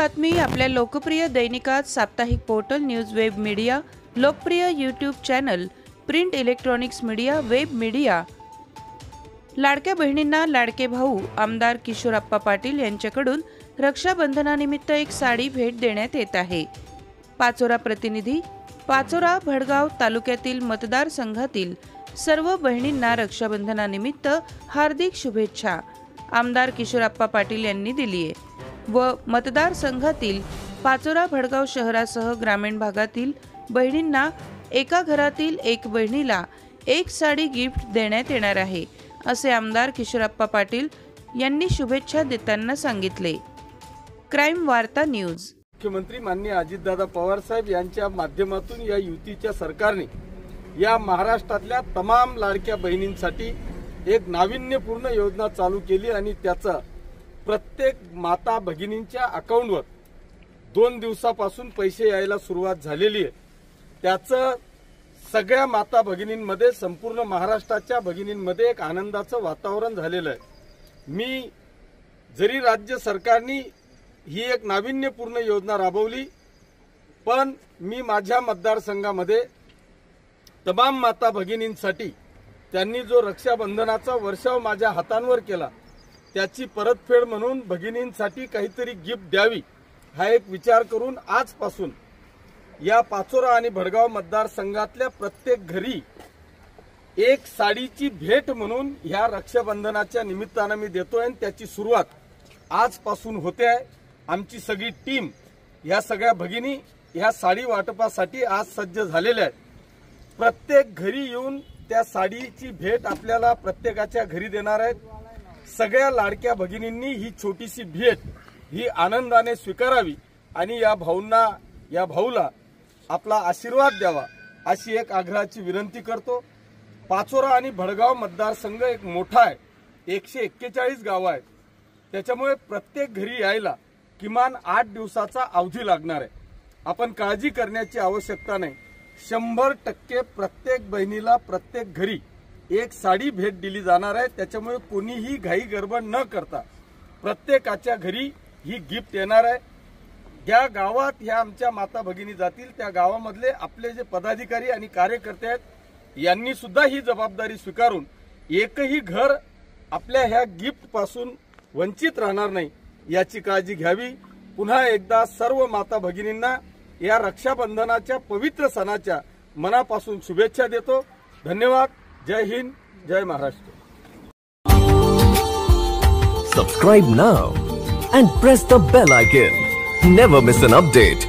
बातमी आपल्या लोकप्रिय दैनिकात, साप्ताहिक पोर्टल न्यूज वेब मीडिया, लोकप्रिय YouTube channel, print electronics media, web media. लाडक्या बहिणींना लाडके भाऊ आमदार किशोरप्पा पाटील यांच्याकडून रक्षाबंधनानिमित्त एक साडी भेट देण्यात येत आहे। पाचोरा प्रतिनिधी। पाचोरा भडगाव तालुक्यातील मतदारसंघातील सर्व बहिणींना रक्षाबंधनानिमित्त हार्दिक शुभेच्छा आमदार किशोरप्पा पाटील यांनी दिली आहे व मतदारसंघातील पाचोरा भडगाव शहरासह ग्रामीण भागातील बहिणींना एका घरातील एक बहिणीला एक साडी गिफ्ट देण्यात येणार आहे असे आमदार किशोरप्पा पाटील यांनी शुभेच्छा देताना सांगितले। क्राइम वार्ता न्यूज। मुख्यमंत्री माननीय अजितदादा पवार साहेब यांच्या माध्यमातून या युतीच्या सरकारने या महाराष्ट्रातल्या तमाम लाडक्या बहिणींसाठी एक नाविन्यपूर्ण योजना चालू केली आणि त्याचा प्रत्येक माता भगिनींच्या अकाउंटवर 2 दिवसापासून पैसे यायला सुरुवात झालेली आहे। त्याचं सगळ्या माता भगिनींमध्ये, संपूर्ण महाराष्ट्राच्या भगिनींमध्ये एक आनंदाचं वातावरण झालेलं आहे। मी जरी राज्य सरकारने ही एक नाविन्यपूर्ण योजना राबवली, पण मी माझ्या मतदारसंघामध्ये तमाम माता भगिनींसाठी त्यांनी जो रक्षाबंधनाचा वर्षाव माझ्या हातांवर केला त्याची परतफेड म्हणून भगिनींसाठी काहीतरी गिफ्ट द्यावी हा एक विचार करून आजपासून या पाचोरा आणि भडगाव मतदारसंघातल्या प्रत्येक घरी एक साडीची भेट म्हणून ह्या रक्षाबंधनाच्या निमित्ताने मी देतोय आणि त्याची सुरुवात आजपासून होते आहे। आमची सगळी टीम या सगळ्या भगिनी ह्या साडी वाटपासाठी आज सज्ज झालेल्या आहेत। प्रत्येक घरी येऊन त्या साडीची भेट आपल्याला प्रत्येकाच्या घरी देणार आहेत। सगळ्या लाडक्या भगिनींनी ही छोटीशी भेट ही आनंदाने स्वीकारावी आणि या भाऊला आपला आशीर्वाद द्यावा अशी एक आग्रहाची विनंती करतो। पाचोरा आणि भडगाव मतदारसंघ एक मोठा आहे, 141 गावं आहेत, त्याच्यामुळे प्रत्येक घरी यायला किमान 8 दिवसाचा अवधी लागणार आहे। आपण काळजी करण्याची आवश्यकता नाही। 100% प्रत्येक बहिणीला प्रत्येक घरी एक साडी भेट दिली जाणार आहे। त्याच्यामुळे कोणीही घाई गडबड न करता प्रत्येकाच्या घरी ही गिफ्ट येणार आहे। ज्या गावात ह्या आमच्या माता भगिनी जातील त्या गावामधले आपले जे पदाधिकारी आणि कार्यकर्ते आहेत यांनी सुद्धा ही जबाबदारी स्वीकारून एकही घर आपल्या ह्या गिफ्ट पासून वंचित राहणार नाही याची काळजी घ्यावी। पुन्हा एकदा सर्व माता भगिनींना या रक्षाबंधनाच्या पवित्र सणाच्या मनापासून शुभेच्छा देतो। धन्यवाद। जय हिंद, जय Maharashtra. Subscribe now and press the bell icon. Never miss an update.